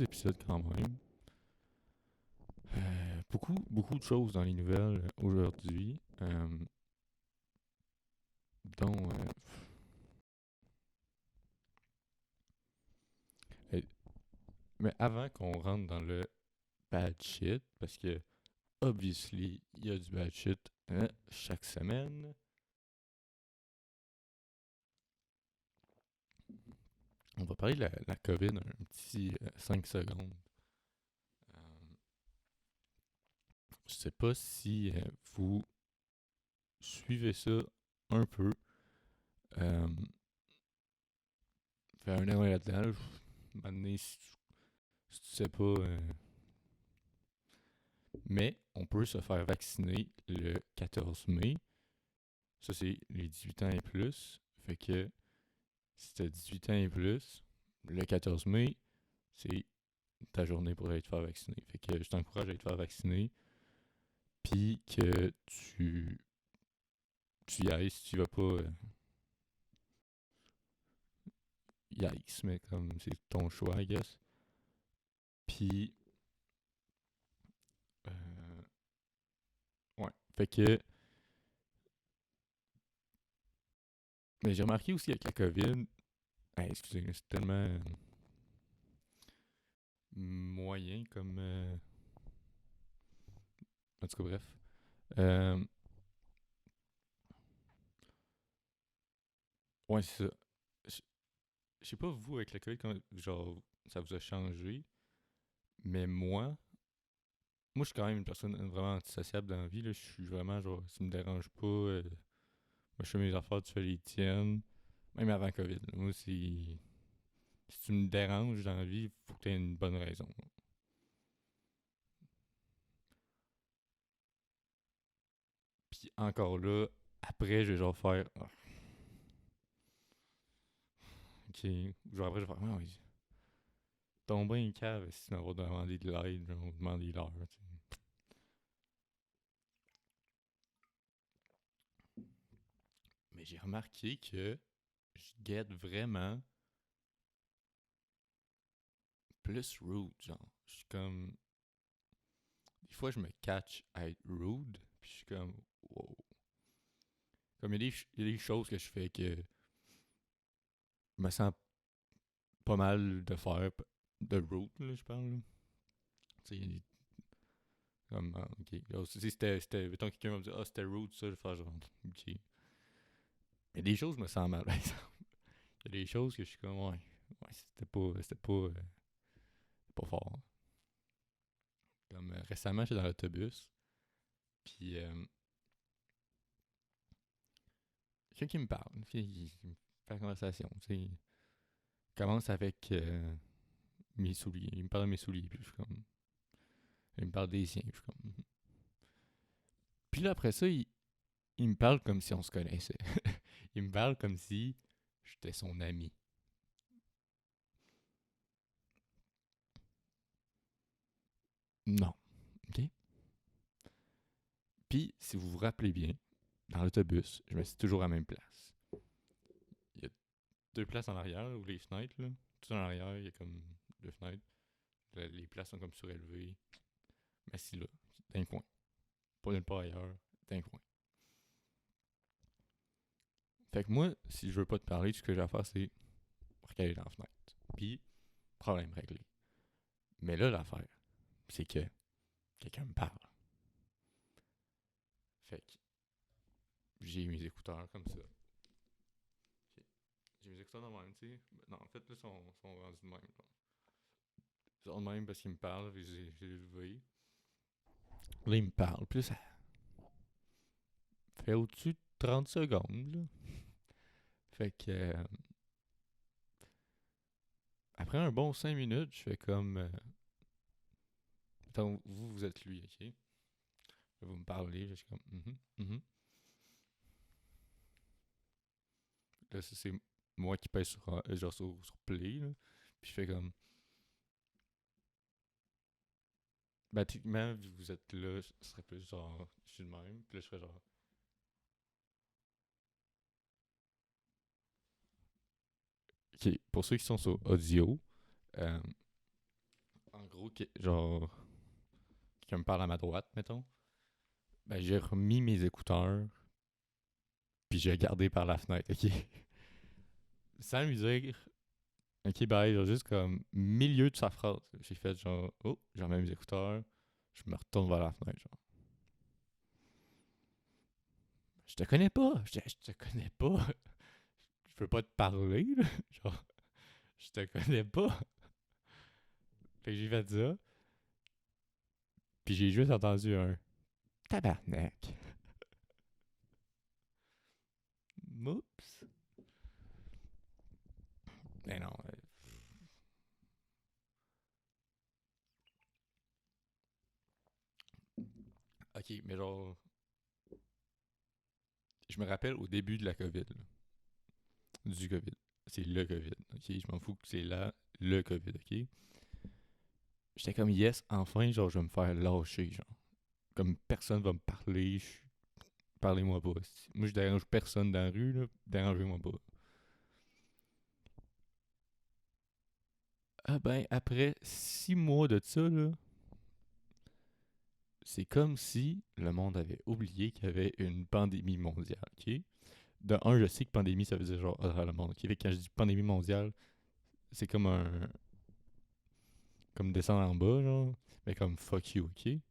épisodes quand même. Beaucoup de choses dans les nouvelles aujourd'hui. Dont. Euh, mais avant qu'on rentre dans le bad shit, parce que, obviously, il y a du bad shit chaque semaine. On va parler de la COVID un petit 5 secondes. Euh, je sais pas si vous suivez ça un peu. Euh, Fait un an là-dedans. Maintenant, si tu sais pas. Mais on peut se faire vacciner le 14 mai. Ça, c'est les 18 ans et plus. Fait que si t'as 18 ans et plus, le 14 mai, c'est ta journée pour aller te faire vacciner. Fait que je t'encourage à aller te faire vacciner. Puis que tu y ailles si tu vas pas. Yikes, mais comme c'est ton choix, I guess. Puis. Euh, ouais. Fait que. Mais j'ai remarqué aussi avec la COVID. Excusez, c'est tellement moyen comme. En tout cas, bref. Euh, ouais, c'est ça. Je je sais pas vous avec la COVID, quand, genre, ça vous a changé, mais moi, je suis quand même une personne vraiment antisociable dans la vie. Là. Je suis vraiment, genre, ça me dérange pas. Moi, je fais mes affaires, tu fais les tiennes. Même avant COVID. Là. Moi, si tu me déranges dans la vie, faut que tu aies une bonne raison. Puis encore là, après, je vais genre faire. Ah, ok. Genre après, je vais faire. Ah, oui, ton bain cave, si on va demander de l'aide, on va demander l'heure. Tu sais. Mais j'ai remarqué que je guette vraiment plus rude, genre. Je suis comme. Des fois, je me catch à être rude, puis je suis comme. Wow. Comme il y a des choses que je fais que je me sens pas mal de faire de rude, là, je parle. Là. Tu sais, comme. Ok. Là, si mettons, quelqu'un va me dire, ah, c'était rude, ça, je vais faire genre. Ok. Mais il y a des choses, je me sens mal, par exemple. Il y a des choses que je suis comme, ouais, pas fort. Comme récemment, j'étais dans l'autobus, puis quelqu'un qui me parle, une fille qui me fait la conversation, tu sais, commence avec mes souliers, il me parle de mes souliers, puis je suis comme, il me parle des siens, puis je suis comme, mhm. Puis là, après ça, il me parle comme si on se connaissait. Il me parle comme si j'étais son ami. Non, ok? Puis, si vous vous rappelez bien, dans l'autobus, je me suis toujours à la même place. Il y a deux places en arrière, ou les fenêtres, là. Tout en arrière, il y a comme deux fenêtres. Les places sont comme surélevées. Mais c'est là, dans un coin. Pas nulle part ailleurs, dans un coin. Fait que moi, si je veux pas te parler, tout ce que j'ai à faire, c'est regarder dans la fenêtre. Puis, problème réglé. Mais là, l'affaire, c'est que quelqu'un me parle. Fait que j'ai mes écouteurs comme ça. J'ai mes écouteurs de même, tu sais. Non, en fait, là, sont rendus de même. Là. Ils sont de même parce qu'ils me parlent, puis j'ai levé. Là, il me parle. Puis là, ça fait au-dessus de 30 secondes, là. Fait que, après un bon 5 minutes, je fais comme. Donc, vous êtes lui, ok? Vous me parlez, je suis comme. Là, c'est moi qui pèse sur, genre sur play, là. Puis je fais comme. Ben, techniquement, vu que vous êtes là, ce serait plus genre. Je suis le même. Puis là, je ferais genre. Ok, pour ceux qui sont sur audio, euh, gros, genre, quelqu'un me parle à ma droite, mettons, ben j'ai remis mes écouteurs, puis j'ai regardé par la fenêtre, ok? Sans lui dire, ok, bye, genre juste comme milieu de sa phrase. J'ai fait genre, oh, j'ai remis mes écouteurs, je me retourne vers la fenêtre, genre. Je te connais pas, je te connais pas, je peux pas te parler, là. Genre, je te connais pas. Fait que j'ai fait ça, puis j'ai juste entendu un tabarnak. Oups. Mais non. Ok, mais genre, je me rappelle au début de la COVID, là, du COVID. C'est le COVID, ok? Je m'en fous que c'est là, le COVID, ok? J'étais comme, yes, enfin, genre, je vais me faire lâcher, genre. Comme personne va me parler, parlez-moi pas. Moi, je dérange personne dans la rue, là, dérangez-moi pas. Ah ben, après 6 mois de ça, là, c'est comme si le monde avait oublié qu'il y avait une pandémie mondiale, ok? De un, je sais que pandémie, ça veut dire genre à travers le monde, ok? Fait que quand je dis pandémie mondiale, c'est comme comme descendre en bas, genre, mais comme fuck you, ok?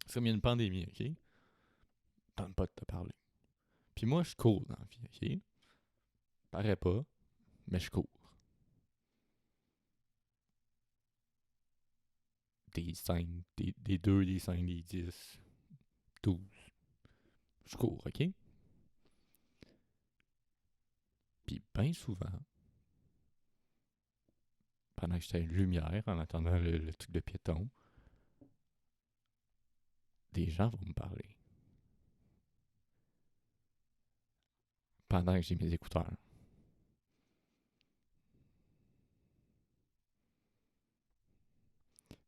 C'est comme il y a une pandémie, ok? Tente pas de te parler. Puis moi, je cours dans la vie, ok? Paraît pas, mais je cours. Des 5, des 2, des 5, des 10, 12. Je cours, ok? Puis bien souvent, pendant que j'étais à une lumière, en attendant le truc de piéton, des gens vont me parler. Pendant que j'ai mes écouteurs.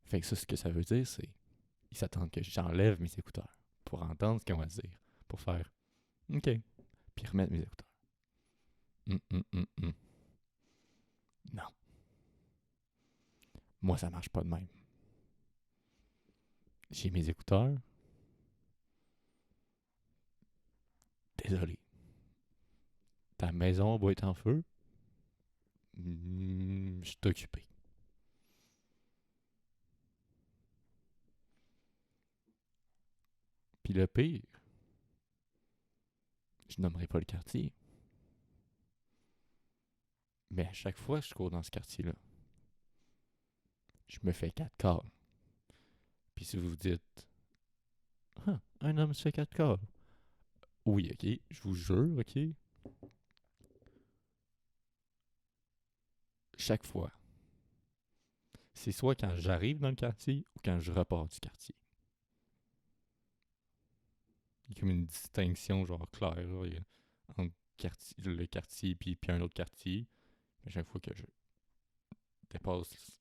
Fait que ça, ce que ça veut dire, c'est ils s'attendent que j'enlève mes écouteurs pour entendre ce qu'on va dire. Pour faire OK. Puis remettre mes écouteurs. Hum. Non. Moi, ça marche pas de même. J'ai mes écouteurs. Désolé. Ta maison va être en feu. Je suis occupé. Puis le pire, je nommerai pas le quartier, mais à chaque fois que je cours dans ce quartier-là, je me fais 4 calls. Puis si vous vous dites, ah, un homme se fait 4 calls. Oui, ok, je vous jure, ok. Chaque fois, c'est soit quand j'arrive dans le quartier ou quand je repars du quartier. Il y a comme une distinction genre claire là, entre le quartier puis un autre quartier. À chaque fois que je dépasse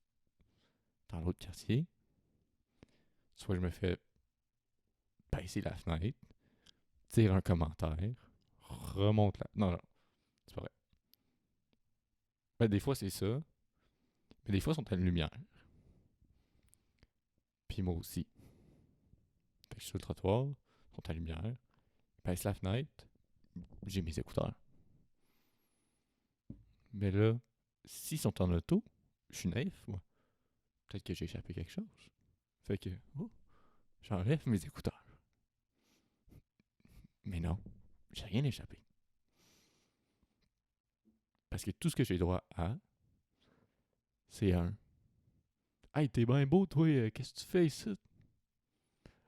dans l'autre quartier, soit je me fais baisser la fenêtre, dire un commentaire, remonte la... Non, c'est pas vrai. Ben, des fois, c'est ça. Mais des fois, ils sont à la lumière. Puis moi aussi. Fait que je suis sur le trottoir, ils sont à la lumière, ils baissent la fenêtre, j'ai mes écouteurs. Mais là, s'ils sont en auto, je suis naïf, moi. Peut-être que j'ai échappé quelque chose. Fait que, oh, j'enlève mes écouteurs. Mais non, j'ai rien échappé. Parce que tout ce que j'ai droit à, c'est un. Hey, t'es bien beau, toi, qu'est-ce que tu fais ici?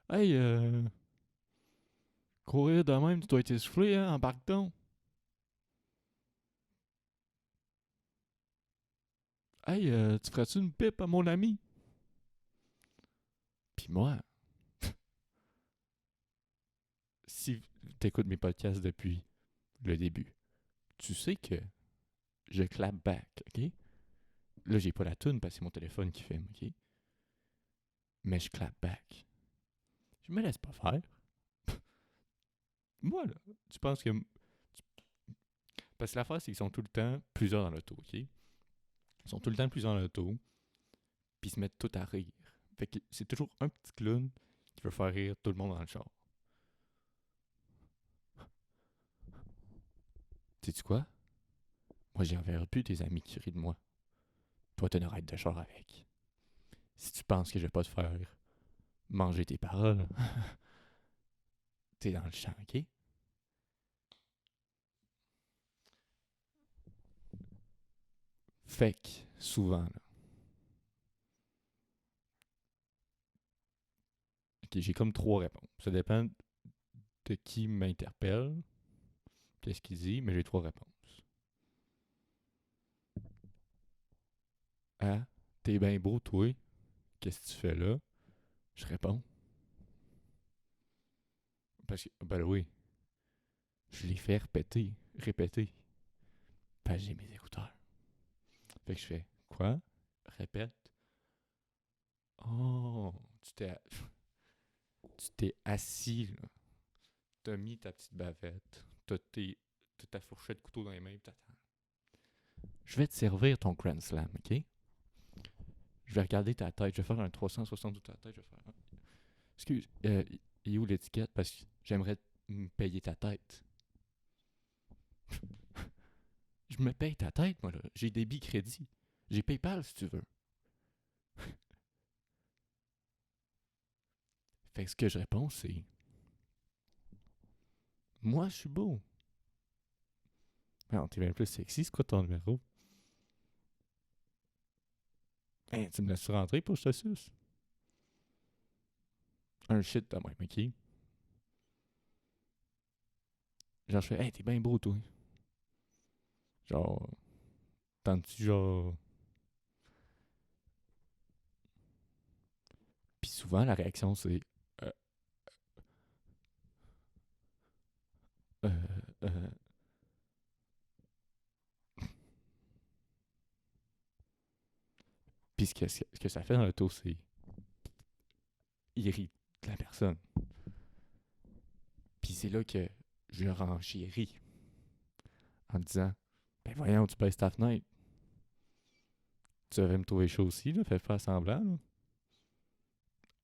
Hey, courir de même, tu dois être essoufflé, hein, embarque donc. Hey, tu ferais-tu une pipe à mon ami? Puis moi, si t'écoutes mes podcasts depuis le début, tu sais que je clap back, ok? Là, j'ai pas la toune parce que c'est mon téléphone qui filme, ok? Mais je clap back. Je me laisse pas faire. Moi, là, tu penses que. Parce que l'affaire, c'est qu'ils sont tout le temps plusieurs dans l'auto, OK? Ils sont tout le temps plusieurs dans l'auto, puis ils se mettent tous à rire. Fait que c'est toujours un petit clown qui veut faire rire tout le monde dans le char. Sais-tu quoi? Moi, j'enverrai plus tes amis qui rient de moi. Toi, t'as une arrête de char avec. Si tu penses que je vais pas te faire manger tes paroles, t'es dans le champ, OK? Fait que, souvent, là, OK, j'ai comme 3 réponses. Ça dépend de qui m'interpelle, qu'est-ce qu'il dit, mais j'ai 3 réponses. Ah, t'es bien beau, toi. Qu'est-ce que tu fais là? Je réponds. Parce que, ben oui, je l'ai fait répéter. Parce que j'ai mes écouteurs. Fait que je fais, quoi? Répète. Oh, tu t'es assis, là. T'as mis ta petite bavette. T'as ta fourchette de couteau dans les mains, pis t'attends. Je vais te servir ton Grand Slam, OK? Je vais regarder ta tête. Je vais faire un 360 de ta tête. Je vais faire. Excuse, il est où l'étiquette? Parce que j'aimerais me payer ta tête. Je me paye ta tête, moi, là. J'ai débit crédit. J'ai PayPal, si tu veux. Fait que ce que je réponds, c'est... Moi, je suis beau. Non, t'es bien plus sexy, c'est quoi ton numéro? Hey, tu me laisses rentrer pour que je te suce? Un shit de même, OK? Genre, je fais, hey, t'es bien beau, toi. Genre, tentes-tu, genre... Puis souvent, la réaction, c'est... Euh, euh, euh... Puis ce que ça fait dans l'auto, c'est... Il rit de la personne. Puis c'est là que je renchéris en disant, ben voyons, tu baisses ta fenêtre. Tu devrais me trouver chaud aussi, là, fais pas semblant, là.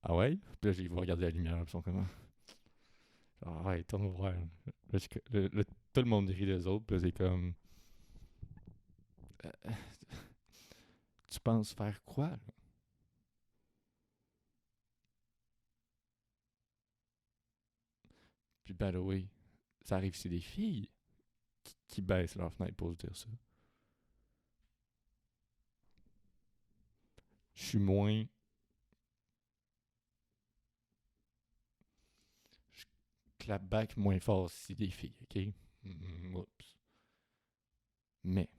Ah ouais? Puis là, je les vois regarder la lumière, puis ils sont comme... Ah ouais, tourne voir. Là, tout le monde rit des autres, puis là, c'est comme... Euh, tu penses faire quoi, là? Puis, by the way, ça arrive, c'est des filles qui baissent leur fenêtre pour se dire ça. Je suis moins... Je clap back moins fort si c'est des filles, OK? Oups. Mais,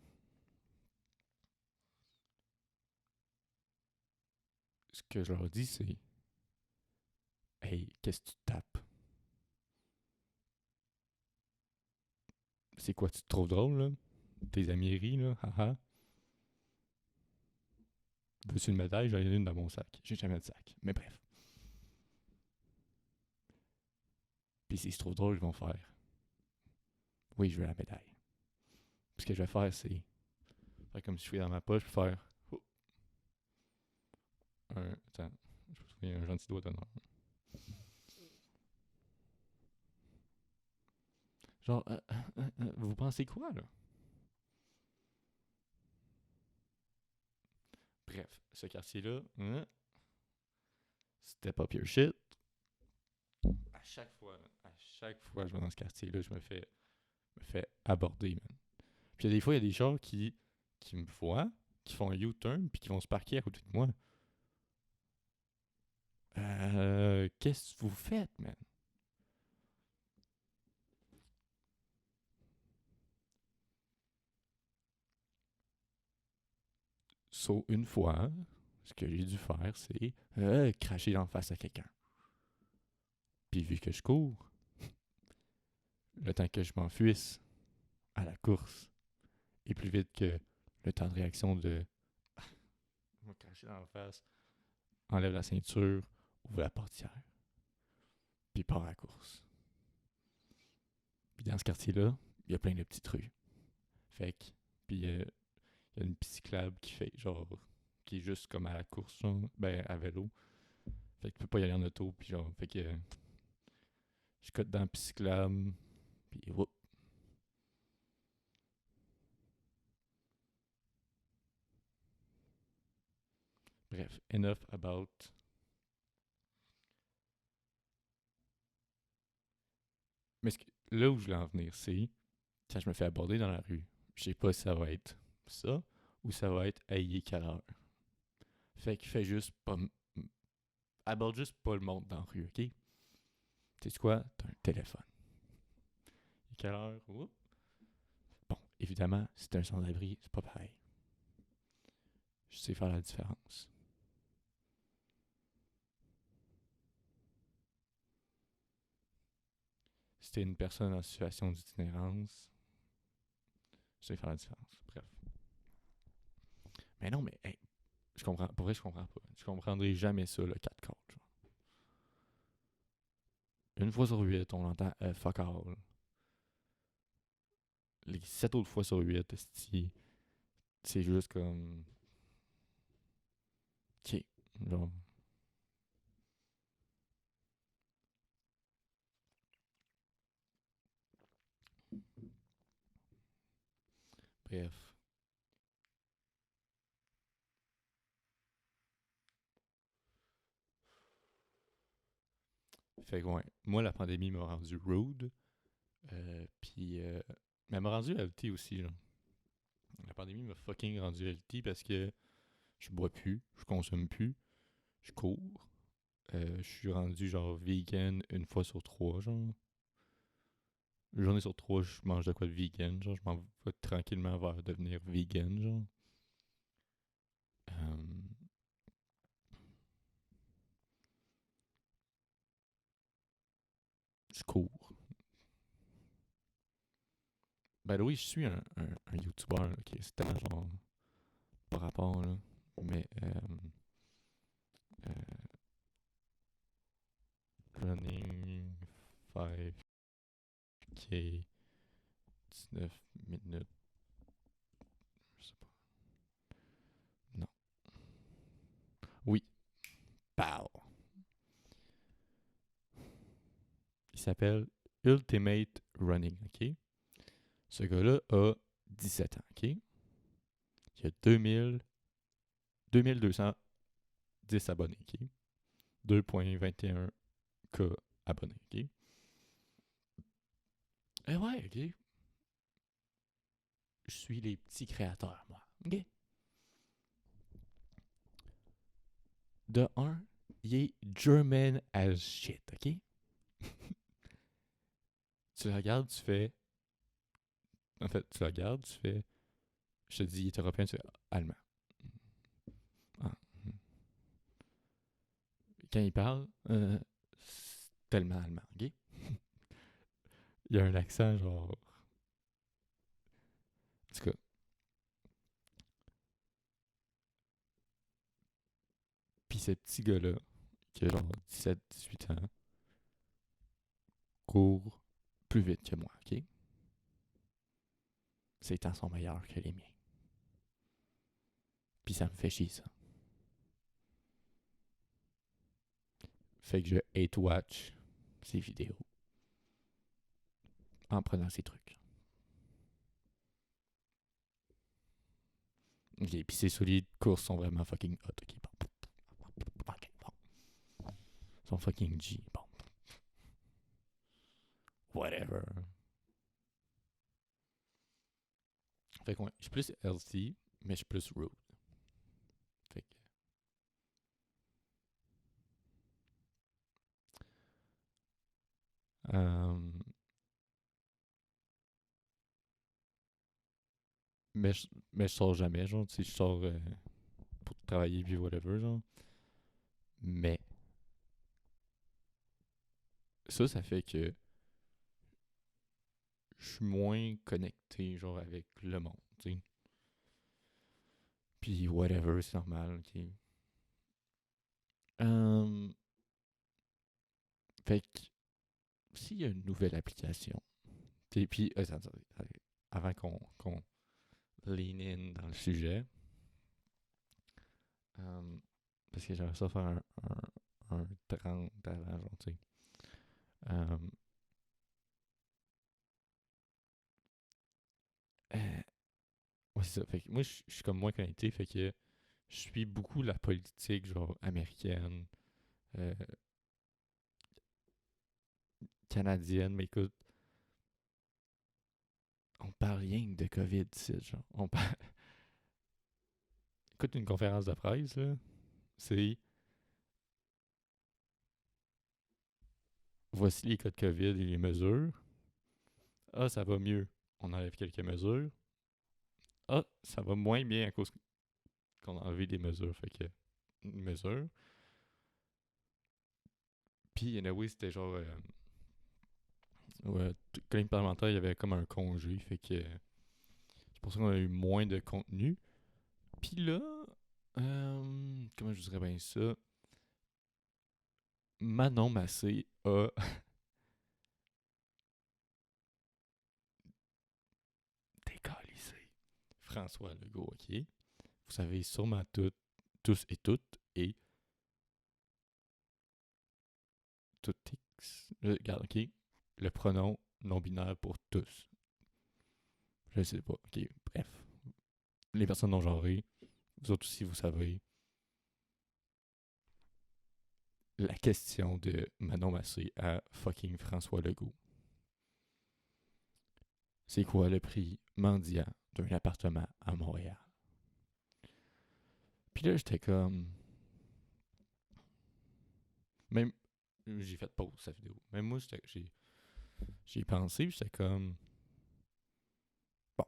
ce que je leur dis, c'est... Hey, qu'est-ce que tu tapes? C'est quoi, tu te trouves drôle, là? Tes amis rient, là? Haha. Veux-tu une médaille? J'en ai une dans mon sac. J'ai jamais de sac. Mais bref. Puis s'ils se trouvent drôle, ils vont faire. Oui, je veux la médaille. Puis ce que je vais faire, c'est faire comme si je suis dans ma poche, puis faire. Oh, attends, je me souviens, un gentil doigt d'honneur. Genre, vous pensez quoi, là? Bref, ce quartier-là, c'était pas pure shit. À chaque fois que je vais dans ce quartier-là, je me fais aborder, man. Puis des fois, il y a des gens qui me voient, qui font un U-turn, puis qui vont se parquer à côté de moi. Qu'est-ce que vous faites, man? Sauf une fois, ce que j'ai dû faire, c'est cracher en face à quelqu'un. Puis vu que je cours, le temps que je m'enfuisse à la course est plus vite que le temps de réaction de me cracher dans la face, enlève la ceinture, ouvre la portière, puis part à la course. Puis dans ce quartier-là, il y a plein de petites rues. Fait que, puis il y a une piste cyclable qui fait genre, qui est juste comme à la course, genre, ben à vélo. Fait que tu peux pas y aller en auto, puis genre, fait que je cote dans la piste cyclable, puis whoop. Bref, enough about. Mais là où je voulais en venir, c'est quand je me fais aborder dans la rue, je sais pas si ça va être ça ou ça va être hey, quelle heure. Fait qu'il fait juste pas. Aborde juste pas le monde dans la rue, ok? Tu sais quoi? T'as un téléphone. Et quelle heure? Oups. Bon, évidemment, si t'as un sans-abri, c'est pas pareil. Je sais faire la différence. Si t'es une personne en situation d'itinérance, je sais faire la différence. Bref. Mais non, mais hey, je comprends. Pour vrai, je comprends pas. Je comprendrai jamais ça, le 4 quarts. Une fois sur 8, on entend fuck all. Les 7 autres fois sur 8, c'est juste comme. Ok. Genre. Bref. Fait que ouais. Moi, la pandémie m'a rendu rude. Puis. Mais elle m'a rendu healthy aussi, genre. La pandémie m'a fucking rendu healthy parce que je bois plus, je consomme plus, je cours. Je suis rendu genre vegan une fois sur trois, genre. Une journée sur trois, je mange de quoi de vegan, genre. Je m'en vais tranquillement vers devenir vegan, genre. Euh, je cours. Ben oui, je suis un YouTuber, là, qui est tellement genre par rapport, là. Mais euh, running 5K 19 minutes. Je sais pas. Non. Oui. Pow. Il s'appelle Ultimate Running, ok? Ce gars-là a 17 ans, ok? Il a 2210 abonnés, ok? 2,21K abonnés, ok? Eh ouais, ok? Je suis les petits créateurs, moi, ok? De un, il est German as shit, ok? Tu le regardes, tu fais. En fait, tu le regardes, tu fais. Je te dis, il est européen, tu fais allemand. Ah. Quand il parle, c'est tellement allemand, ok? Il y a un accent genre. En tout cas, pis ce petit gars-là, qui a genre 17, 18 ans, court plus vite que moi, ok? Ses temps sont meilleurs que les miens. Puis ça me fait chier, ça. Fait que je hate watch ses vidéos en prenant ses trucs. Ok, puis ses souliers de course sont vraiment fucking hot, ok? Bon. Ok, bon. Ils sont fucking G, bon. Whatever. Fait que ouais, je suis plus healthy, mais je suis plus rude. Fait que. Euh, mais je sors jamais, genre, tu sais, je sors pour travailler puis whatever, genre. Mais ça fait que je suis moins connecté, genre, avec le monde, tu sais. Puis whatever, c'est normal, ok. Euh, fait que s'il y a une nouvelle application, puis attends, avant qu'on lean in dans le sujet. Parce que j'aimerais ça faire un 30 avant, genre, tu sais. Ouais, c'est ça. Fait que moi, je suis comme moins connecté, fait que je suis beaucoup la politique, genre, américaine, euh, canadienne, mais écoute, on parle rien que de COVID ici, genre. On parle... Écoute, une conférence de presse, là, c'est voici les cas de COVID et les mesures. Ah, ça va mieux. On enlève quelques mesures. Ah, ça va moins bien à cause qu'on a enlevé des mesures. Fait que, une mesure. Puis, anyway, c'était genre. Ouais, quand les parlementaires, il y avait comme un congé. Fait que c'est pour ça qu'on a eu moins de contenu. Puis là, comment je dirais bien ça? Manon Massé a décalissé François Legault, ok? Vous savez sûrement tous et toutes, et tout X. Regarde, ok? Le pronom non-binaire pour tous. Je sais pas, ok? Bref. Les personnes non genrées, vous autres aussi, vous savez. La question de Manon Massé à fucking François Legault. C'est quoi le prix mendiant d'un appartement à Montréal? Puis là, j'étais comme. Même. J'ai fait pause sa vidéo. Même moi, j'ai pensé, puis j'étais comme. Bon,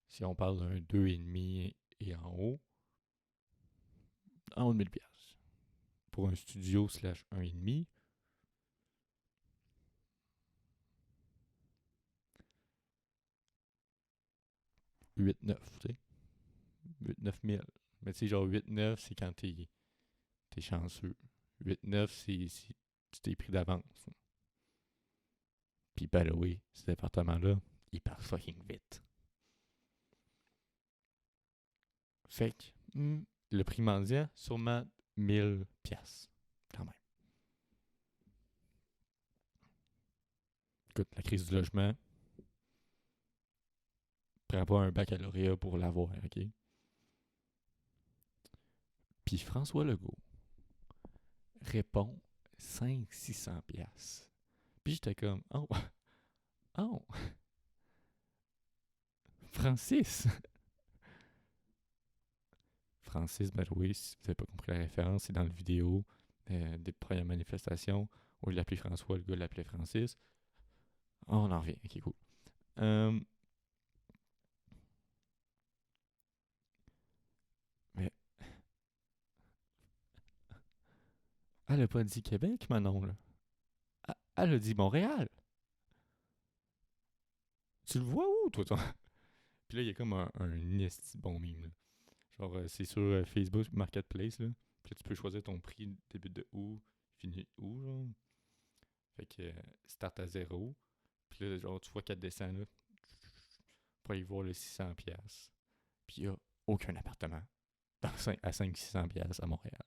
si on parle d'un 2,5 et en haut de 1000$. Pour un studio slash 1,5, 8-9, tu sais. 8-9 000. Mais tu sais, genre 8-9, c'est quand t'es chanceux. 8-9, c'est si tu t'es pris d'avance. Puis, by the way, cet appartement-là, il part fucking vite. Fait que, le prix mendiant, sûrement 1000$. Quand même. Écoute, la crise du logement, prends pas un baccalauréat pour l'avoir, ok? Puis François Legault répond 500-600$. Puis j'étais comme, oh, oh, Francis. Francis, by the way, si vous n'avez pas compris la référence, c'est dans la vidéo des premières manifestations où il l'appelait François, le gars l'appelait Francis. Oh, on en revient, ok, cool. Mais elle a pas dit Québec, Manon, là. Elle a dit Montréal. Tu le vois où, toi? Puis là, il y a comme un esti bon meme, là. Genre, c'est sur Facebook Marketplace, là. Puis là, tu peux choisir ton prix début de où, fini où, genre. Fait que start à zéro. Puis là, genre, tu vois qu'elle descend, là, pour aller voir le 600$. Puis il n'y a aucun appartement à 500-600$ à Montréal.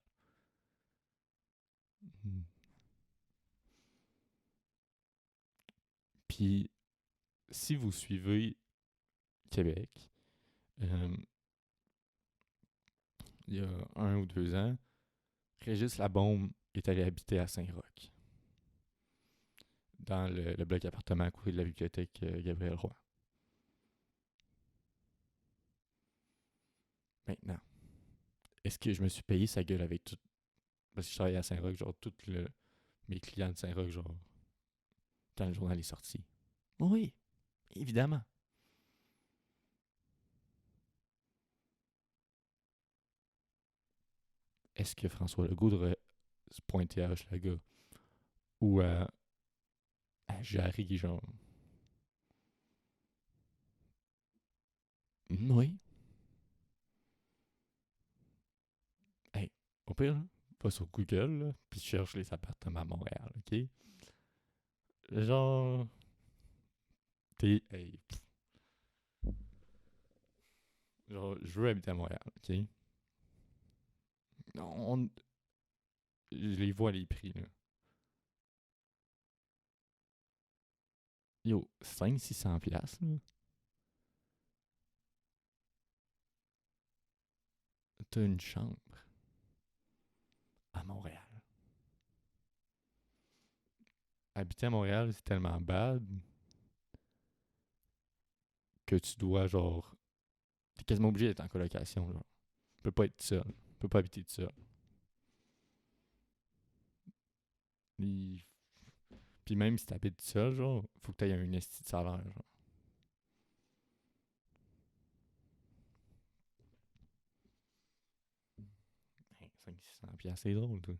Mm. Puis, si vous suivez Québec, il y a 1 ou 2 ans, Régis Labombe est allé habiter à Saint-Roch, dans le bloc appartement à côté de la bibliothèque Gabriel Roy. Maintenant, est-ce que je me suis payé sa gueule avec tout. Parce que je travaillais à Saint-Roch, genre, mes clients de Saint-Roch, genre, quand le journal est sorti. Oui, évidemment. Est-ce que François Legault devrait se pointer à Hochelaga ou à Jarry, genre? Oui. Hey, au pire, là, va sur Google, là, puis cherche les appartements à Montréal, ok? Genre, hey, Genre, je veux habiter à Montréal, ok? On- je les vois les prix, là. Yo, 500-600 piastres, là. T'as une chambre à Montréal. Habiter à Montréal, c'est tellement bad que tu dois, genre... T'es quasiment obligé d'être en colocation, genre. Tu peux pas être seul. Tu peux pas habiter tout seul. Il- Puis même si t'habites tout seul, genre, faut que t'aies un esti de salaire, genre. Hey, 500-600 piastres, c'est drôle, toi.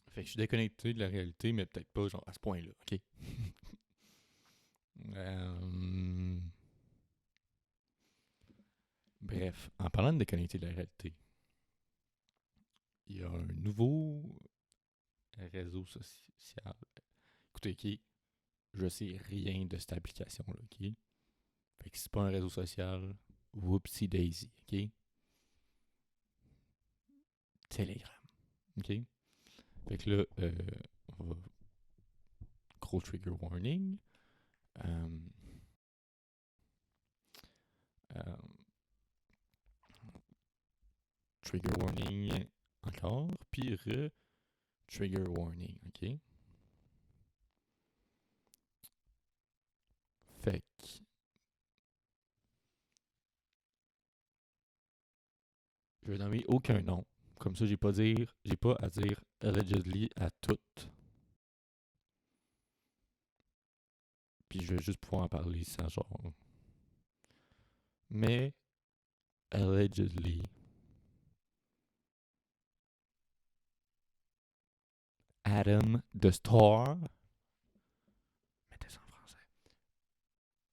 Fait que je suis déconnecté de la réalité, mais peut-être pas, genre, à ce point-là, ok? Euh, Bref, en parlant de déconnecter de la réalité, il y a un nouveau réseau social. Écoutez, ok, je sais rien de cette application-là, ok? Fait que c'est pas un réseau social, whoopsie daisy, ok? Telegram, ok? Fait que là, on va... Gros trigger warning. Euh, euh, Trigger warning encore, puis trigger warning, ok? Fait que je vais nommer aucun nom. Comme ça, j'ai pas à dire allegedly à toutes. Puis je vais juste pouvoir en parler sans genre. Mais allegedly, Adam the Star, mettez ça en français,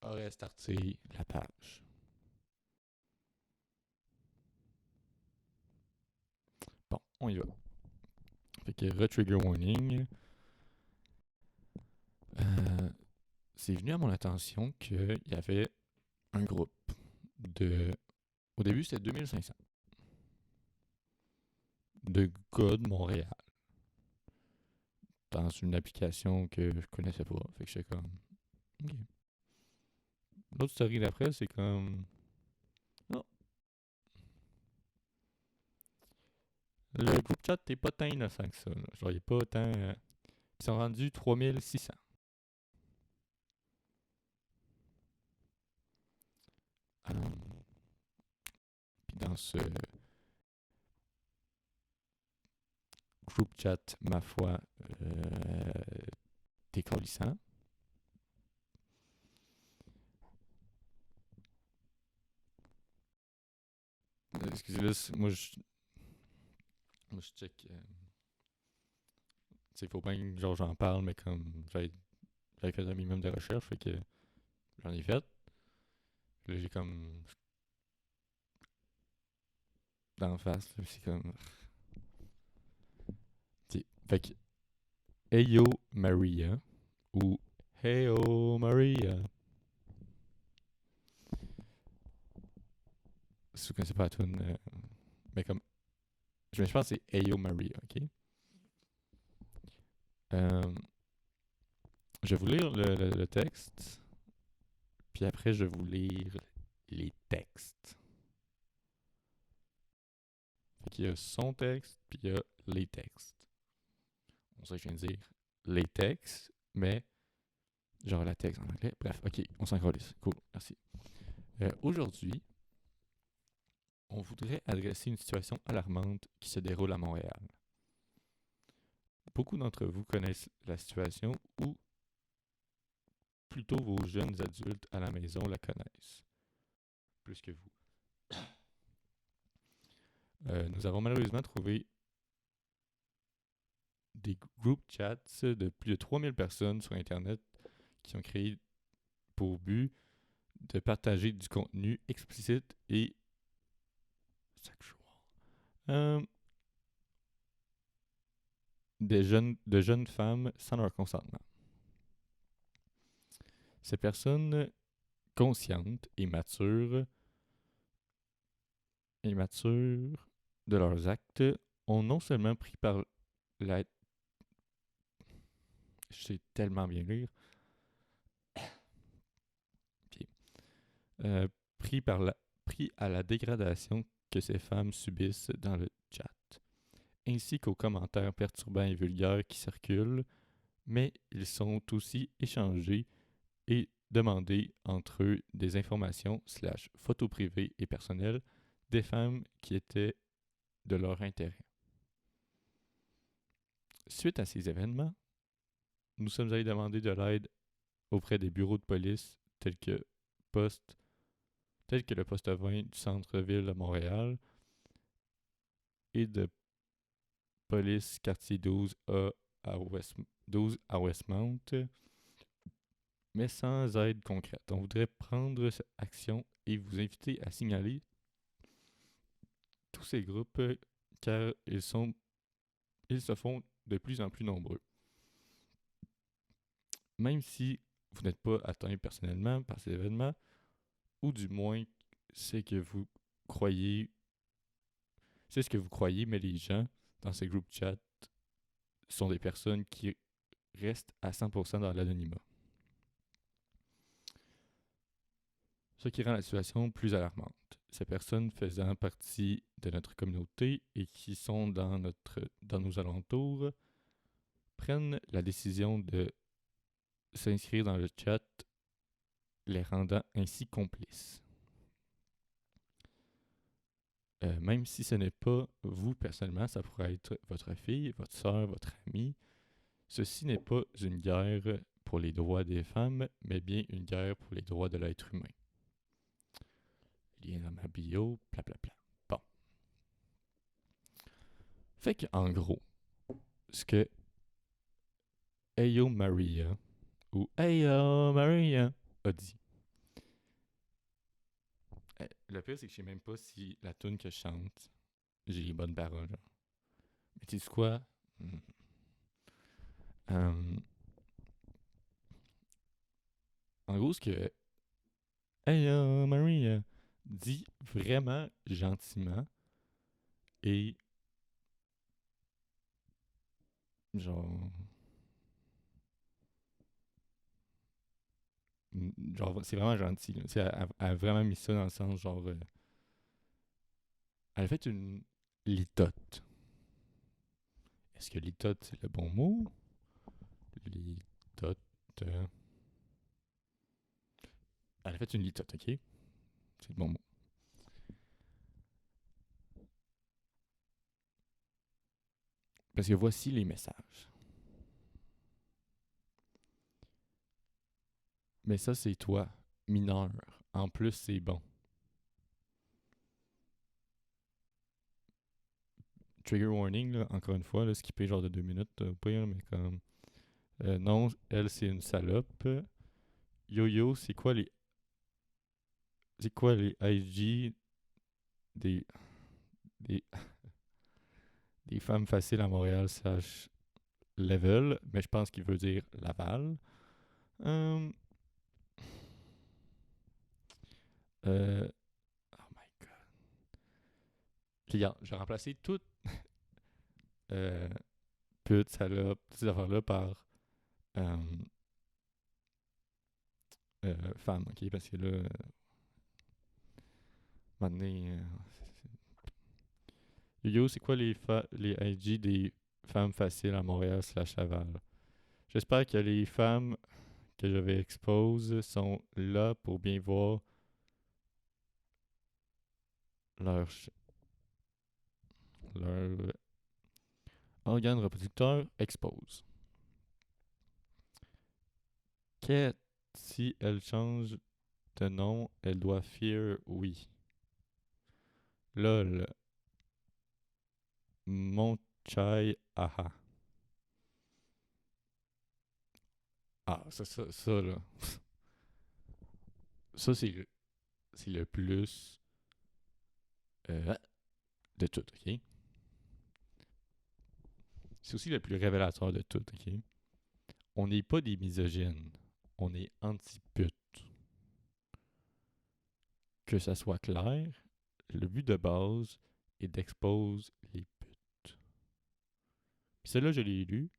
aurait starté la page. Bon, on y va. Fait que re-trigger warning. Euh, c'est venu à mon attention qu'il y avait un groupe de. Au début, c'était 2500 de gars de Montréal dans une application que je connaissais pas. Fait que j'étais comme. Ok. L'autre story d'après, c'est comme. Non. Le groupe chat n'est pas tant innocent que ça. Là. Genre, il est pas tant. Ils sont rendus 3600. Puis dans ce groupe chat, ma foi, décollissant. Excusez-moi, moi, je check. Tu sais, faut pas que genre, j'en parle, mais comme j'avais fait un minimum de recherche, fait que j'en ai fait. Là, j'ai comme. D'en face, là, c'est comme. T'sais, fait que. Heyo Maria ou Heyo Maria. Si vous connaissez pas la tune, mais comme. Je pense que c'est Heyo Maria, ok? Euh, je vais vous lire le texte, puis après, je vais vous lire les textes. Fait qu'il y a son texte, puis il y a les textes. On sait que je viens de dire les textes, mais genre la texte en anglais. Bref, ok, on s'en calisse. Cool, merci. Aujourd'hui, on voudrait adresser une situation alarmante qui se déroule à Montréal. Beaucoup d'entre vous connaissent la situation ou plutôt vos jeunes adultes à la maison la connaissent, plus que vous. Nous avons malheureusement trouvé des group chats de plus de 3000 personnes sur Internet qui ont créé pour but de partager du contenu explicite et sexual. Euh, de jeunes femmes sans leur consentement. Ces personnes conscientes et matures de leurs actes ont non seulement pris par la... Je sais tellement bien lire. Puis, euh, pris, pris à la dégradation que ces femmes subissent dans le chat, ainsi qu'aux commentaires perturbants et vulgaires qui circulent, mais ils sont aussi échangés et demandés entre eux des informations / photos privées et personnelles des femmes qui étaient de leur intérêt. Suite à ces événements, nous sommes allés demander de l'aide auprès des bureaux de police poste, tels que le poste 20 du centre-ville de Montréal et de police quartier 12 à Westmount, mais sans aide concrète. On voudrait prendre cette action et vous inviter à signaler tous ces groupes car ils se font de plus en plus nombreux. Même si vous n'êtes pas atteint personnellement par ces événements, ou du moins c'est ce que vous croyez, mais les gens dans ces groupes chat sont des personnes qui restent à 100% dans l'anonymat. Ce qui rend la situation plus alarmante. Ces personnes faisant partie de notre communauté et qui sont dans nos alentours prennent la décision de s'inscrire dans le chat, les rendant ainsi complices. Même si ce n'est pas vous personnellement, ça pourrait être votre fille, votre soeur, votre ami. Ceci n'est pas une guerre pour les droits des femmes, mais bien une guerre pour les droits de l'être humain. Lien dans ma bio, blablabla. Bon. Fait qu'en gros, ce que Ayo Maria ou Ayo Maria a dit. Le pire, c'est que je sais même pas si la tune que je chante, j'ai les bonnes paroles. Mais tu sais quoi? En gros, ce que Ayo Maria dit vraiment gentiment et genre c'est vraiment gentil. Elle a vraiment mis ça dans le sens genre elle a fait une litote. Est-ce que litote c'est le bon mot? Litote. Elle a fait une litote, ok? C'est le bon mot. Parce que voici les messages. Mais ça, c'est toi, mineur. En plus, c'est bon. Trigger warning, là, encore une fois, là, skipper genre de 2 minutes, pire, mais comme... non, elle, c'est une salope. Yo-yo, c'est quoi les IG des, des, des femmes faciles à Montréal / level, mais je pense qu'il veut dire Laval. Oh my god. Regarde, j'ai remplacé toute pute, salope, toutes ces affaires-là par femme, ok? Parce que là, maintenant, Yo, c'est quoi les IG des femmes faciles à Montréal / Laval? J'espère que les femmes que je vais expose sont là pour bien voir leur organe reproducteur expose. Si elle change de nom, elle doit fear oui. Lol. Mon chai aha. Ah, ça là. Ça, c'est le plus de tout, ok? C'est aussi le plus révélateur de tout, ok? On n'est pas des misogynes. on est anti-pute. Que ça soit clair, le but de base est d'exposer les putes. Puis celle-là, je l'ai lu,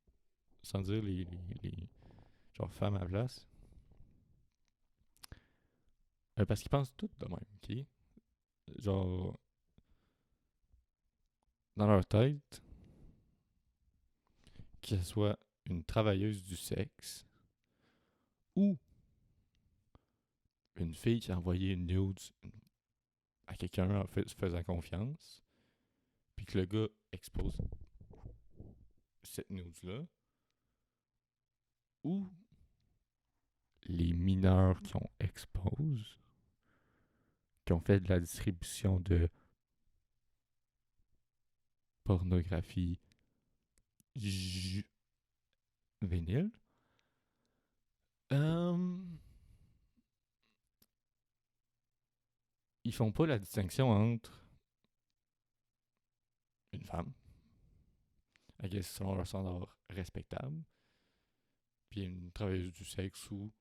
sans dire les genre femmes à la place. Parce qu'ils pensent toutes de même, ok? Genre, dans leur tête, que ce soit une travailleuse du sexe ou une fille qui a envoyé une nude à quelqu'un en fait, se faisant confiance, puis que le gars expose cette nude-là, ou les mineurs qui ont expose, qui ont fait de la distribution de pornographie juvénile, ils font pas la distinction entre une femme, I guess selon leur standard respectable, puis une travailleuse du sexe ou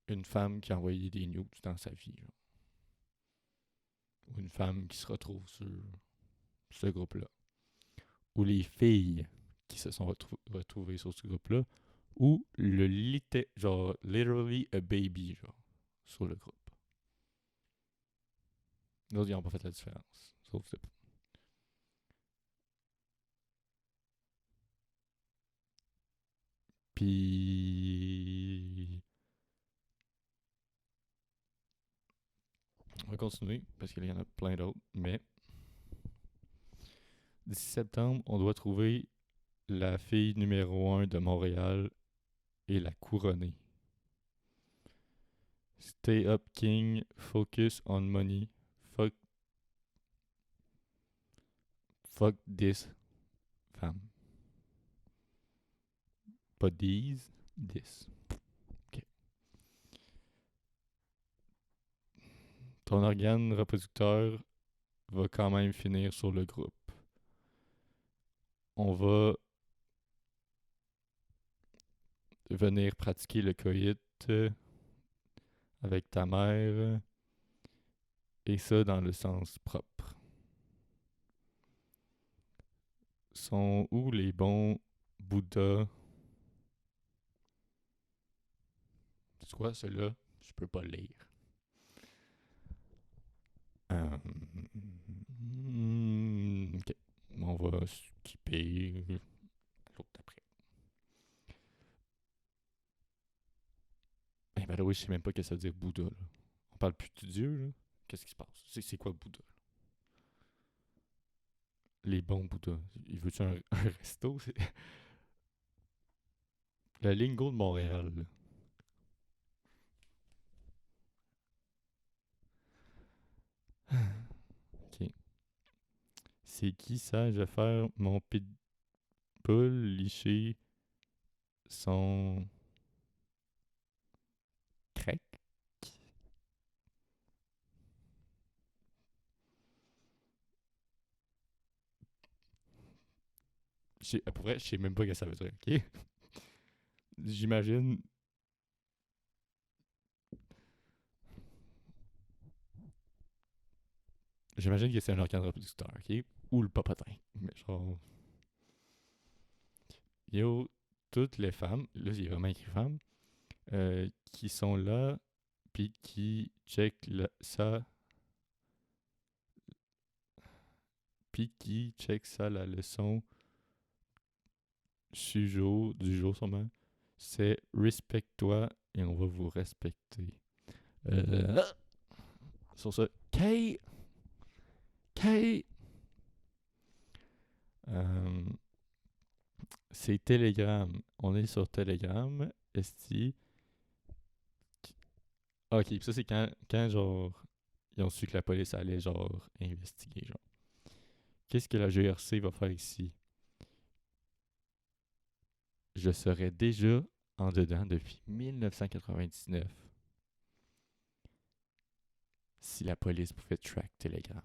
une femme qui a envoyé des nudes dans sa vie. Genre. Ou une femme qui se retrouve sur ce groupe-là. Ou les filles qui se sont retrouvées sur ce groupe-là. Ou le genre literally a baby genre, sur le groupe. D'autres, ils n'ont pas fait la différence. Sauf que puis on va continuer parce qu'il y en a plein d'autres. Mais d'ici septembre, on doit trouver la fille numéro 1 de Montréal et la couronner. Stay up king, focus on money, fuck this femme. Pas these, this. Ok. Ton organe reproducteur va quand même finir sur le groupe. On va venir pratiquer le coït avec ta mère et ça dans le sens propre. Sont où les bons Bouddhas? C'est quoi ceux-là? Je peux pas lire. Ok. On va skipper l'autre d'après. Eh ben là, oui, je sais même pas ce que ça veut dire Bouddha. Là. On parle plus de Dieu, là. Qu'est-ce qui se passe? C'est quoi Bouddha? Les bons Bouddhas. Il veut-tu un resto? La lingo de Montréal. Là. Ok. C'est qui ça? Je vais faire mon pitbull licher son crack. Pour vrai, je sais même pas ce que ça veut dire, ok? J'imagine. J'imagine que c'est un organe reproducteur, ok? Ou le popotin. Mais genre. Yo, toutes les femmes, là, il y a vraiment écrit femmes, qui sont là, puis qui check ça, puis qui check ça, la leçon du jour sûrement, c'est respecte-toi et on va vous respecter. Sur ce, Kay! C'est Telegram. On est sur Telegram. Esti. Ok, ça c'est quand genre ils ont su que la police allait genre investiguer genre. Qu'est-ce que la GRC va faire ici? Je serais déjà en dedans depuis 1999 si la police pouvait track Telegram.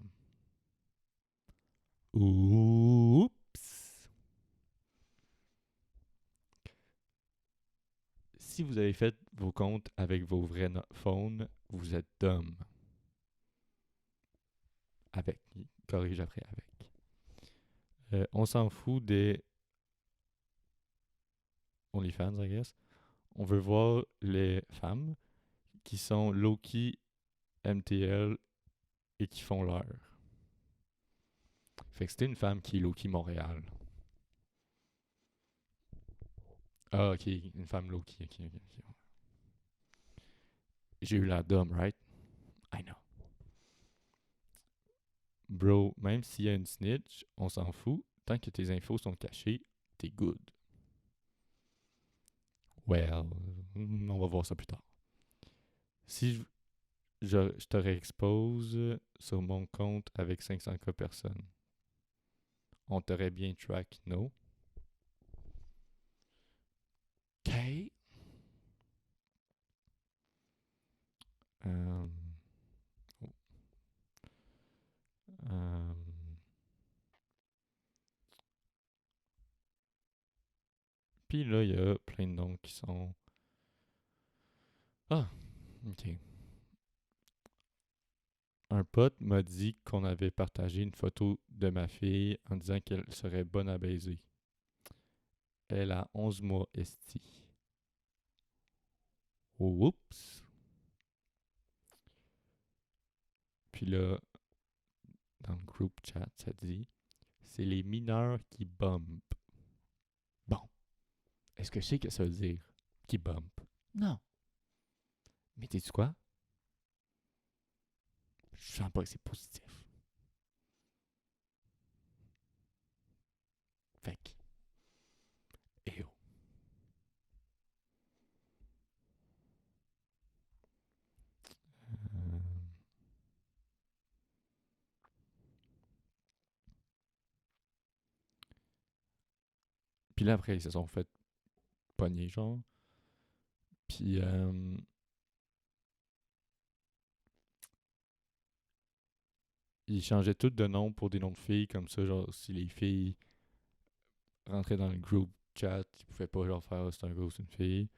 Oups! Si vous avez fait vos comptes avec vos vrais phones, vous êtes dumb. Avec. Corrige après avec. On s'en fout des OnlyFans, I guess. On veut voir les femmes qui sont low-key MTL et qui font l'heure. Fait que c'était une femme qui est low-key Montréal. Ah, ok, une femme low-key, ok. J'ai eu la dumb, right? I know. Bro, même s'il y a une snitch, on s'en fout. Tant que tes infos sont cachées, t'es good. Well, on va voir ça plus tard. Si je te réexpose sur mon compte avec 500K personnes, on t'aurait bien track, no? OK. Euh, oh. Euh, Puis là, il y a plein de noms qui sont... Ah, ok. Un pote m'a dit qu'on avait partagé une photo de ma fille en disant qu'elle serait bonne à baiser. Elle a 11 mois esti. Oups. Puis là, dans le group chat, ça dit c'est les mineurs qui bump. Bon, est-ce que je sais que ça veut dire qui bump? Non. Mais sais-tu quoi? Je sens pas que c'est positif. Fait que, eh oh. Euh, Puis là, après, ils se sont fait pogner, genre. Puis, ils changeaient tous de nom pour des noms de filles, comme ça, genre, si les filles rentraient dans le group chat, ils pouvaient pas, genre, faire c'est un gars ou c'est une fille.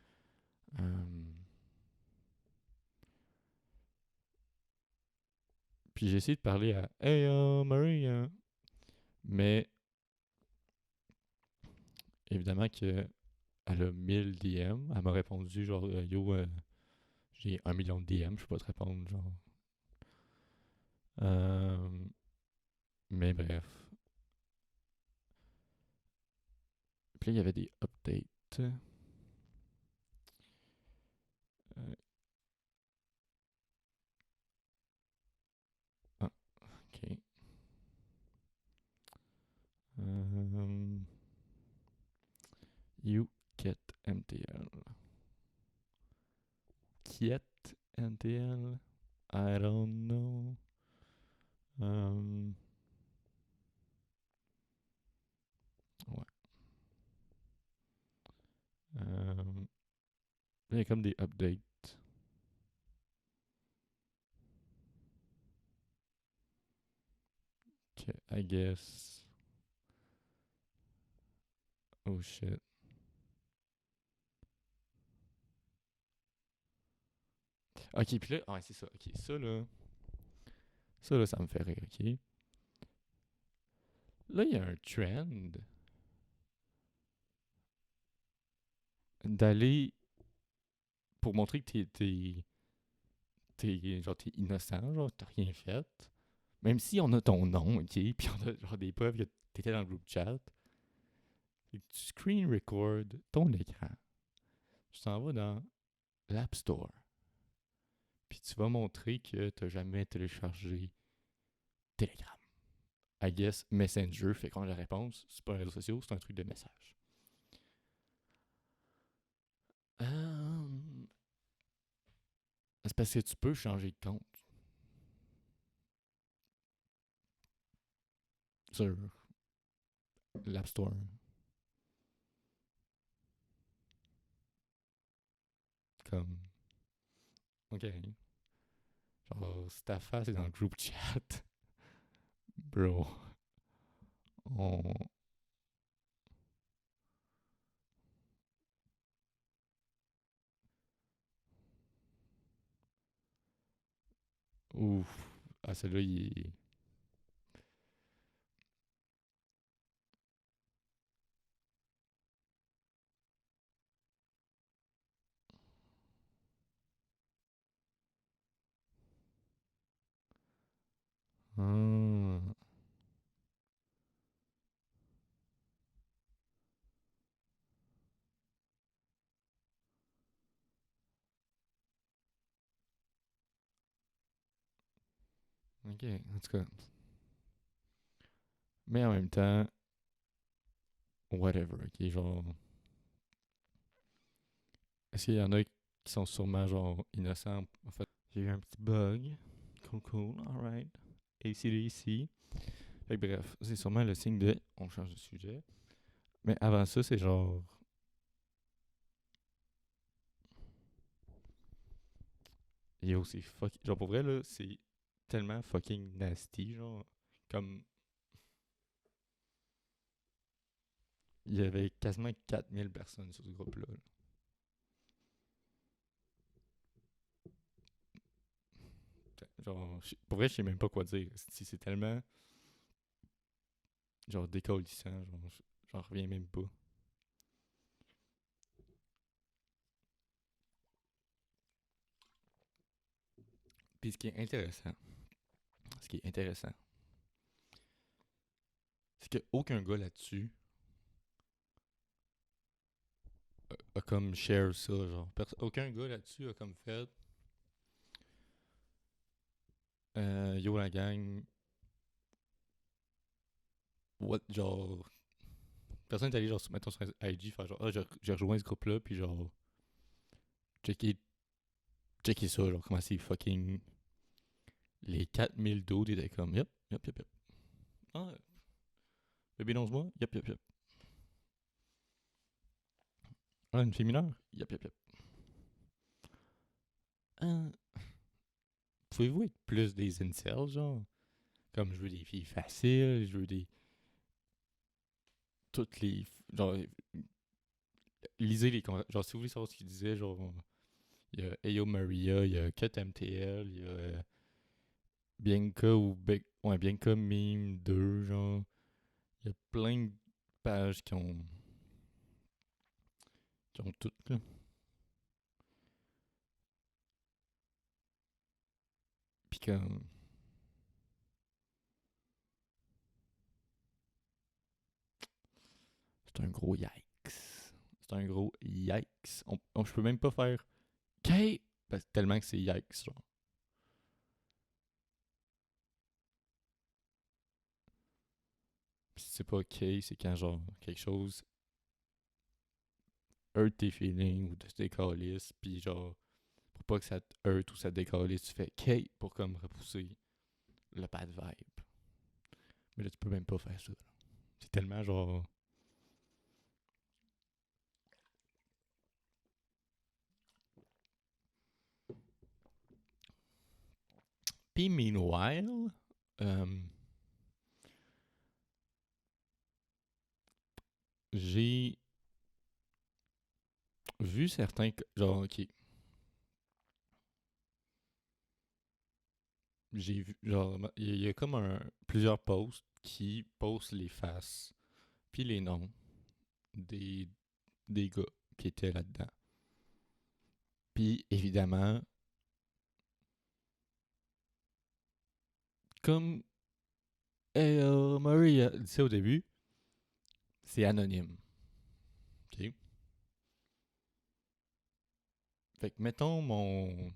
Puis j'ai essayé de parler à Hey, Marie, mais évidemment que elle a 1000 DM. Elle m'a répondu genre yo, j'ai 1 million de DM, je peux pas te répondre, genre. Euh, mais bref. Puis là, il y avait des updates. Ah, ok. You get MTL. Kiet MTL? I don't know. Ouais. Il y a comme des updates. Okay, I guess. Oh shit. Ok, puis là, ouais, c'est ça. Ok, ça, ça me fait rire, ok? Là, il y a un trend d'aller pour montrer que t'es innocent, genre, t'as rien fait. Même si on a ton nom, ok? Puis on a genre des preuves que t'étais dans le groupe chat. Et que tu screen record ton écran. Tu t'en vas dans l'App Store. Puis tu vas montrer que t'as jamais téléchargé Telegram. I guess Messenger, fait qu'on a la réponse. C'est pas un réseau social, c'est un truc de message. C'est parce que tu peux changer de compte sur l'App Store. Comme, ok. Genre, si ta face est dans le group chat, bro, on, Ouf. Ah, celui-là, il est. Ah. Ok, en tout cas. Mais en même temps, whatever, ok, genre. Est-ce qu'il y en a qui sont sûrement, genre, innocents? En fait, j'ai eu un petit bug. Cool, cool, alright. AC/DC. Fait que bref, c'est sûrement le signe de. On change de sujet. Mais avant ça, c'est genre. Yo, c'est fuck. Genre, pour vrai, là, c'est tellement fucking nasty, genre. Comme. Il y avait quasiment 4000 personnes sur ce groupe-là. Là. Genre, pour vrai, je sais même pas quoi dire. C'est tellement. Genre, décollissant. Genre, j'en reviens même pas. Puis ce qui est intéressant, c'est qu'aucun gars là-dessus a comme share ça. Genre, aucun gars là-dessus a comme fait. Yo, la gang. What, genre. Personne n'est allé, genre, mettons sur IG, faire genre, ah, j'ai rejoint ce groupe-là, puis genre, checker, checker ça, genre, comment c'est fucking. Les 4000 d'autres étaient comme, yep, yep, yep, yep. Ah, bébé d'11 mois, yep, yep, yep. Ah, une fille mineure, yep, yep, yep. Ah, pouvez-vous être plus des incels, genre? Comme je veux des filles faciles, je veux des. Toutes les. Genre, lisez les. Genre, si vous voulez savoir ce qu'il disait, genre, il y a Ayo Maria, il y a Cut MTL, il y a Bianca ou ouais, Bianca Meme 2, genre. Il y a plein de pages qui ont toutes, là. Puis comme. C'est un gros yikes. C'est un gros yikes. Je peux même pas faire K tellement que c'est yikes, genre. Pis si c'est pas K, c'est quand genre quelque chose hurt tes feelings ou de tes calices, pis genre, pour pas que ça te hurt ou ça te décalisse, tu fais K pour comme repousser le bad vibe. Mais là, tu peux même pas faire ça. Là. C'est tellement genre. Puis meanwhile, euh, j'ai vu certains. Genre, ok. J'ai vu. Genre, il y a comme plusieurs posts qui postent les faces, puis les noms des, des gars qui étaient là-dedans. Puis évidemment, comme Murray a dit ça au début, c'est anonyme. OK? Fait que mettons mon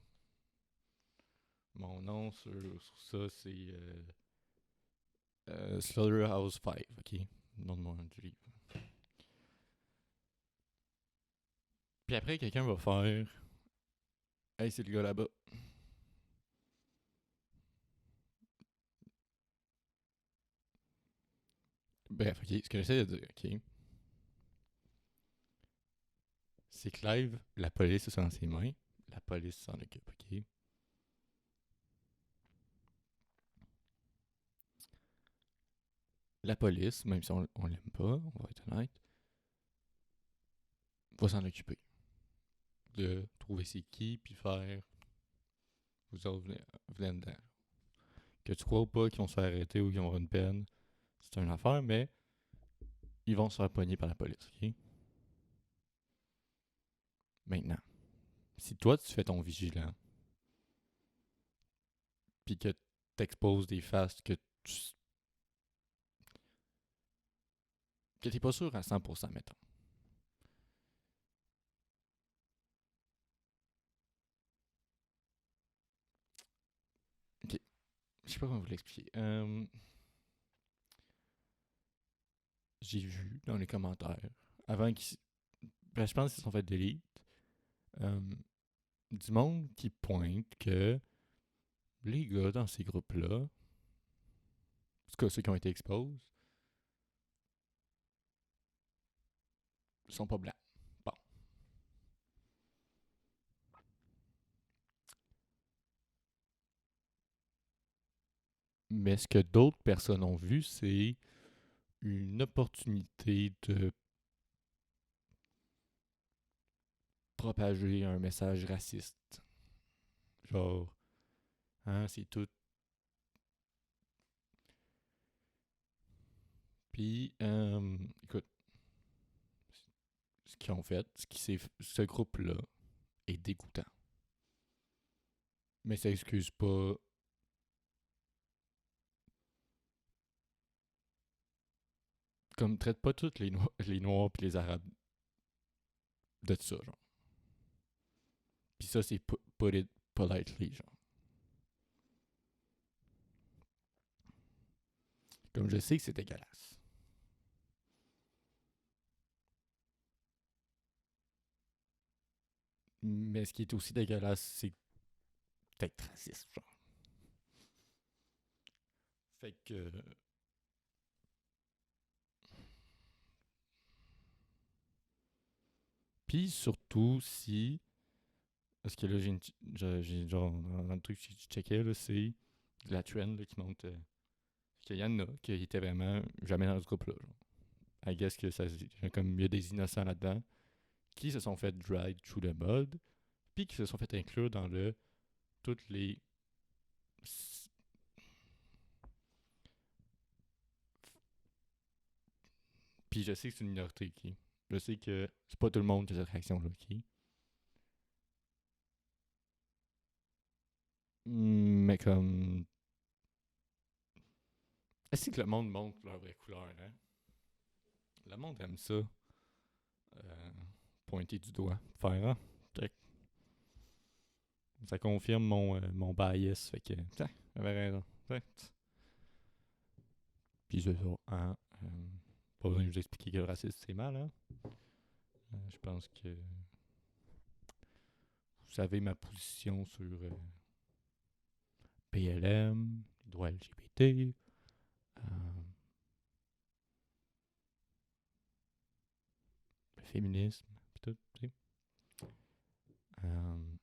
nom sur ça, c'est Slaughterhouse 5. OK? Nom de mon livre. Puis après, quelqu'un va faire Hey, c'est le gars là-bas. Bref, OK. Ce que j'essaie de dire, OK? C'est que live, la police est dans ses mains. La police s'en occupe, OK? La police, même si on l'aime pas, on va être honnête, va s'en occuper. De trouver c'est qui, puis faire vous autres venez dedans. Que tu crois ou pas qu'ils vont se faire arrêter ou qu'ils vont avoir une peine, c'est une affaire, mais ils vont se faire pogner par la police, ok? Maintenant, si toi tu fais ton vigilant, puis que t'exposes des faces que t'es pas sûr à 100%, mettons. Ok, je sais pas comment vous l'expliquer. J'ai vu dans les commentaires, avant qu'ils... Ben, je pense qu'ils se sont fait delete, euh, du monde qui pointe que les gars dans ces groupes-là, en tout cas ceux qui ont été exposés, sont pas blancs. Bon. Mais ce que d'autres personnes ont vu, c'est une opportunité de propager un message raciste. Genre, hein, c'est tout. Puis, écoute, ce qu'ils ont fait, ce groupe-là est dégoûtant. Mais ça excuse pas. Comme, traite pas tous les Noirs puis les Arabes de ça, genre. Puis ça, c'est put it politely, genre. Comme je sais que c'est dégueulasse. Mais ce qui est aussi dégueulasse, c'est d'être raciste, genre. Fait que. Puis surtout si. Parce que là, j'ai genre, dans le truc que je checkais, là, c'est la trend là, qui montre qu'il y en a qui étaient vraiment jamais dans ce groupe-là. Genre. I guess que ça, comme il y a des innocents là-dedans qui se sont fait drag through le mode, puis qui se sont fait inclure dans toutes les. Puis je sais que c'est une minorité, ok? Je sais que c'est pas tout le monde qui a cette réaction-là, ok? Mais comme. Est-ce que le monde montre leur vraie couleur, hein? Le monde aime ça. Euh, Pointer du doigt. Faire, hein? Ça confirme mon bias. Fait que, tiens, j'avais raison. T'sais. Puis c'est ça. Hein, pas besoin de vous expliquer que le racisme c'est mal, hein? Je pense que vous savez ma position sur PLM, les droits LGBT, le féminisme, pis tout, tu sais. Euh,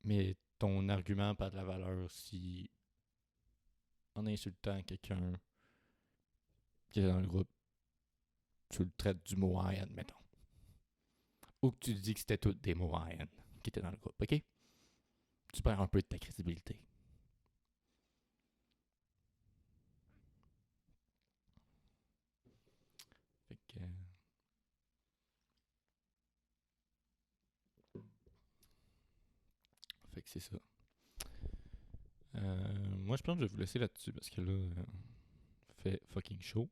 mais ton argument pas de la valeur si, en insultant quelqu'un qui est dans le groupe, tu le traites du mot haine, mettons. Ou que tu dis que c'était toutes des mots haine qui étaient dans le groupe, ok? Tu perds un peu de ta crédibilité. Fait que, fait que c'est ça. Moi, je pense que je vais vous laisser là-dessus parce que là, fait fucking chaud.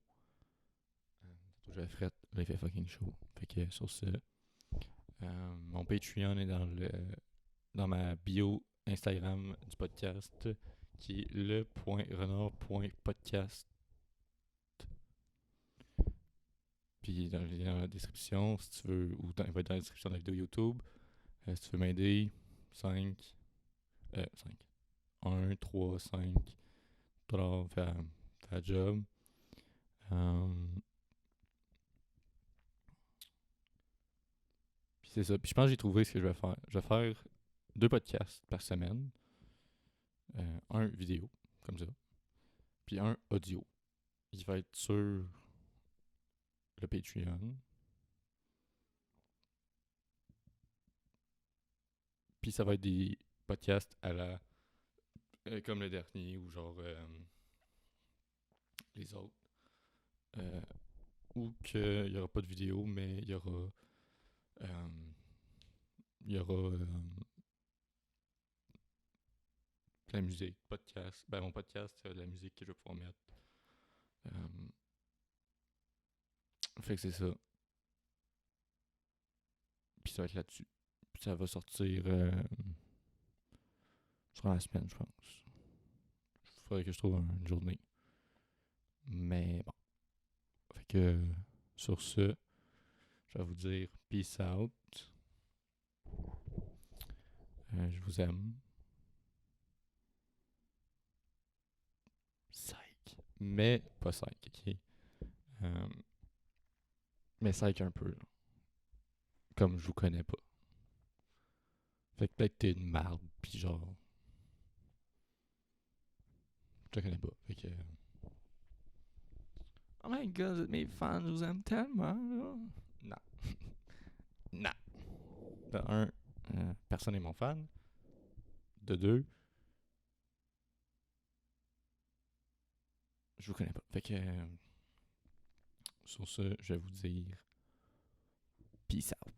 J'avais fait fucking chaud. Fait que sur ce, mon Patreon est dans ma bio Instagram du podcast qui est le.renard.podcast. Puis dans la description, si tu veux, il va être dans la description de la vidéo YouTube. Si tu veux m'aider, 5, 5, 1, 3, 5 $, faire la job. Puis c'est ça. Puis je pense que j'ai trouvé ce que je vais faire. Je vais faire 2 podcasts par semaine. Un vidéo, comme ça. Puis un audio. Il va être sur le Patreon. Puis ça va être des podcasts à la... comme le dernier, ou genre les autres. Ou qu'il n'y aura pas de vidéo, mais il y aura... il y aura de la musique, podcast. Ben, mon podcast, c'est de la musique que je vais pouvoir mettre. Fait que c'est ça. Puis ça va être là-dessus. Puis ça va sortir sur la semaine, je pense. Il faudrait que je trouve une journée. Mais bon. Fait que sur ce, je vais vous dire peace out. Je vous aime. Psych. Mais pas psych, ok? Mais psych un peu, là. Comme je vous connais pas. Fait que peut-être que t'es une marde, pis genre... Je te connais pas. Fait que... Oh my god, mes fans, je vous aime tellement, là. Non. Non. De un, personne n'est mon fan. De deux, je vous connais pas. Fait que... sur ce, je vais vous dire... Peace out.